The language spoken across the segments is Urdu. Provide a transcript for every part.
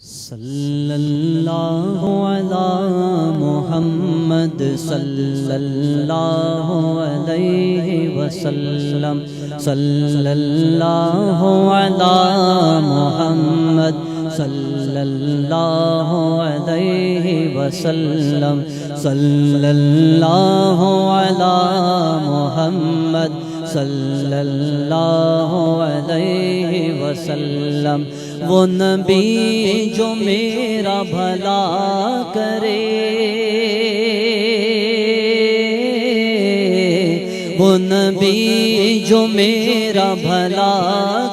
صلی اللہ علی محمد صلی اللہ علیہ وسلم صلی اللہ علی محمد صلی اللہ علیہ وسلم صلی اللہ علی محمد صلی اللہ علیہ وسلم۔ وہ نبی جو میرا بھلا کرے، وہ نبی جو میرا بھلا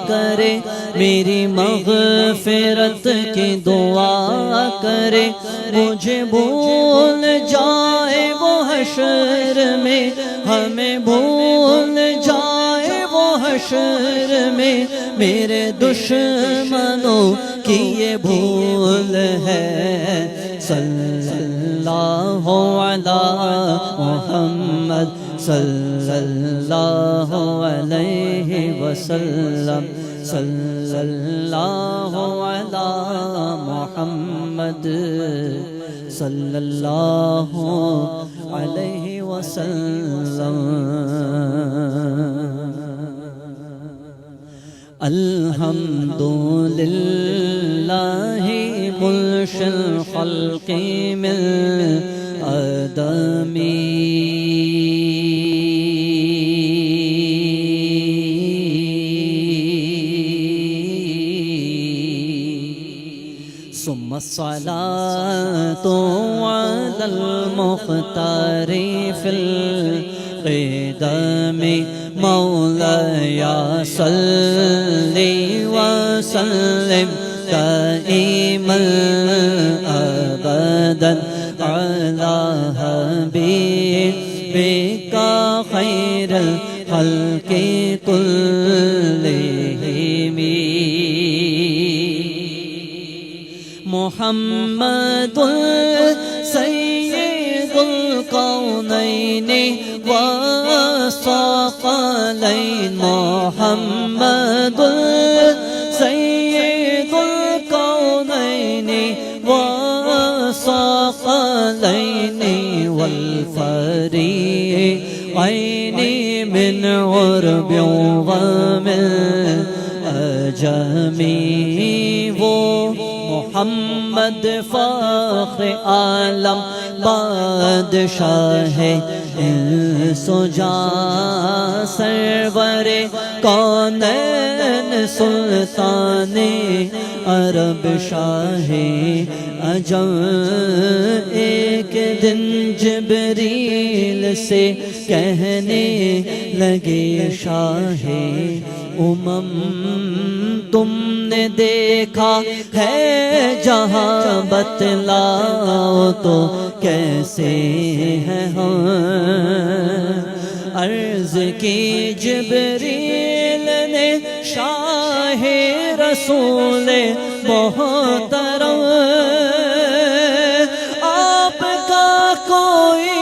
کرے، میری مغفرت کی دعا کرے، مجھے بھول جائے وہ حشر میں، ہمیں بھول جائے وہ حشر میں، میرے دشمنوں کی یہ بھول ہے۔ صلی اللہ علی محمد صلی اللہ علیہ وسلم صلی اللہ علی محمد صلی اللہ علیہ وسلم۔ الحمد للہ منشی الخلق من عدم، ثم الصلاة على المختار في القدم، مولاي صل وسلم دائما ابدا على حبيبك خير الخلق كلهم، محمد سید الکونین والثقلین، محمد سید الکونین والثقلین والفریقین من عرب ومن عجم، وہ محمد فخر عالم بادشاہ انس و جاں، سرور کونین سلطان عرب شاہ عجم، ایک دن جبریل سے کہنے لگے شاہ امم، تم نے دیکھا ہے جہاں، بتلاؤ تو کیسے ہیں ہم؟ عرض کی جبریل نے شاہ رسول محترم، آپ کا کوئی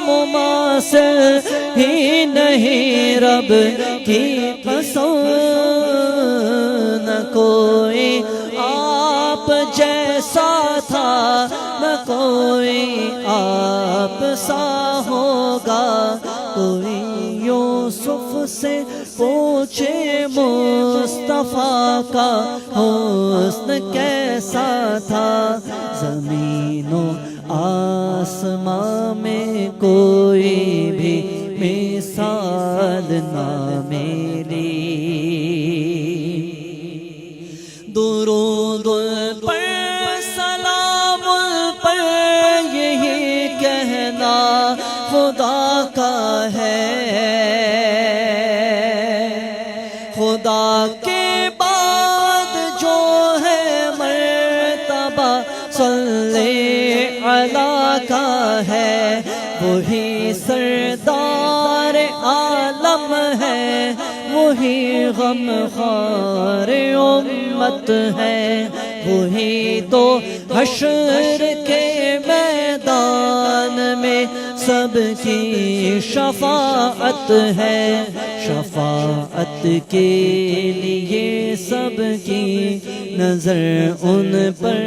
مماثل ہی نہیں، رب کی قسم نہ کوئی آپ جیسا تھا، نہ کوئی آپ سا ہوگا، کوئی یوسف سے پوچھے مصطفیٰ کا حسن کیسا تھا، زمین و آسمان میں کوئی بھی مثال نہ ملی۔ درود پر سلام پر یہی کہنا خدا کا ہے، خدا کے بعد جو ہے مرتبہ صلی علی کا ہے، وہی سردار عالم ہے، وہی غمخوار امت ہے، وہی تو حشر کے میدان میں سب کی شفاعت ہے، شفاعت کے لیے سب کی نظر ان پر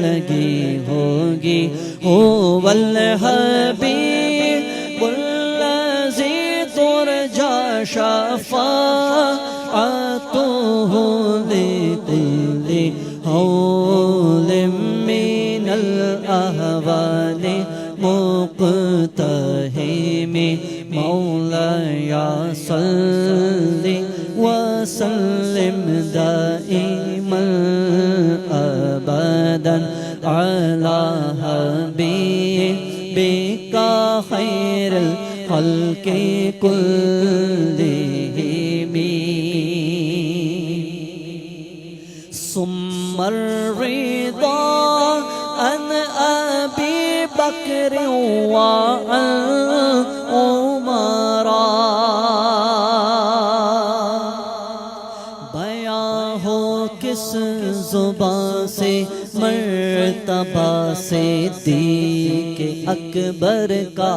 لگی ہوگی۔ هو الحبیب الذی ترجى شفاعته لكل هول من الأهوال مقتحم مولاي صل وسلم دائما أبدا على حبيبك خير الخلق كلهم ثم الرضا عن أبي بكر وعن عمر بیاں ہو کس زبان سے مرتبہ صدیق اکبر کا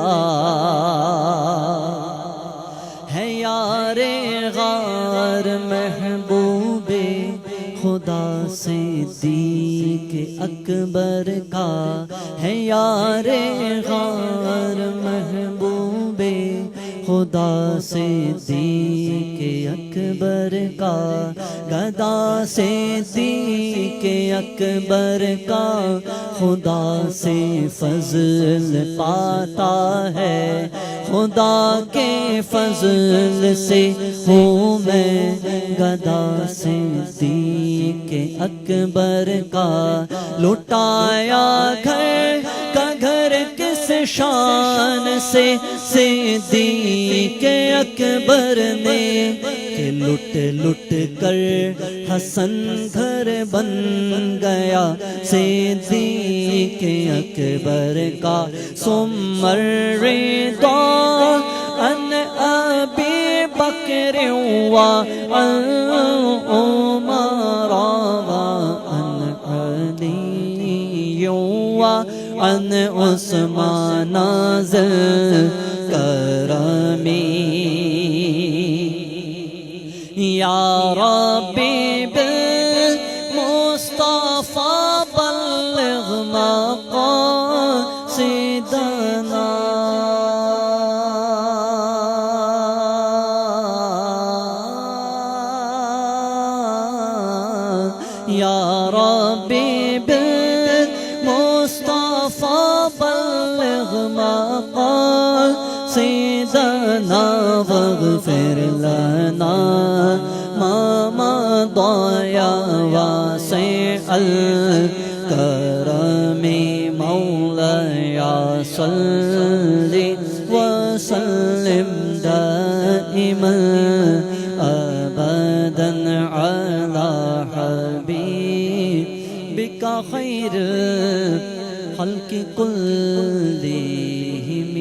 ہے یار غار محبوب خدا صدیق اکبر کا ہے یار غار محبوب خدا صدیق اکبر کا گدا صدیق اکبر کا خدا سے فضل پاتا ہے، خدا کے فضل سے ہوں میں گدا صدیق اکبر کا۔ لٹایا گھر کا گھر کس شان سے صدیق اکبر نے کہ لٹ لٹ کر حسن گھر بن گیا صدیق اکبر کا۔ ثم الرضا عن ابی بکر وعن عمر وعن علی وعن عثمان ذی الکرم یا ربی بالمصطفى بلغ مقاصدنا یا ربی بالمصطفى بلغ مقاصدنا واغفر لنا ما مضى يا واسع الكرم مولاي صل وسلم دائما أبدا على حبيبك خير الخلق كلهم